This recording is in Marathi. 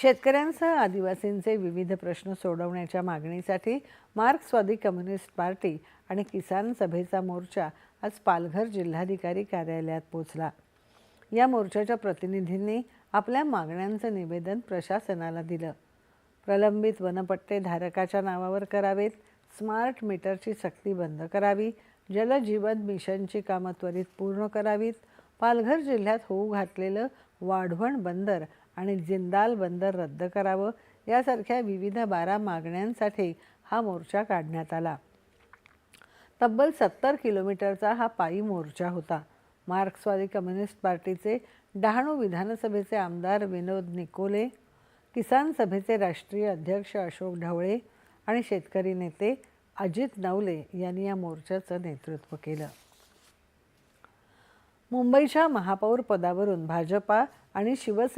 शेतकऱ्यांसह आदिवासींचे विविध प्रश्न सोडवण्याच्या मागणीसाठी मार्क्सवादी कम्युनिस्ट पार्टी आणि किसान सभेचा मोर्चा आज पालघर जिल्हाधिकारी कार्यालयात पोहोचला। या मोर्चाच्या प्रतिनिधींनी आपल्या मागण्यांचं निवेदन प्रशासनाला दिलं। प्रलंबित वनपट्टे धारकाच्या नावावर करावेत, स्मार्ट मीटरची सक्ती बंद करावी, जलजीवन मिशनची कामं त्वरित पूर्ण करावीत, पालघर जिल्ह्यात होऊ घातलेलं वाढवण बंदर आणि जिंदाल बंदर रद्द करावं यासारख्या विविध 12 मागण्यांसाठी हा मोर्चा काढण्यात आला। तब्बल 70 किलोमीटरचा हा पायी मोर्चा होता। मार्क्सवादी कम्युनिस्ट पार्टीचे डहाणू विधानसभेचे आमदार विनोद निकोले, किसान सभेचे राष्ट्रीय अध्यक्ष अशोक ढवळे आणि शेतकरी नेते अजित नवले यांनी या मोर्चाचं नेतृत्व केलं। मुंबईच्या महापौर पदावरून भाजपा आणि शिवसेना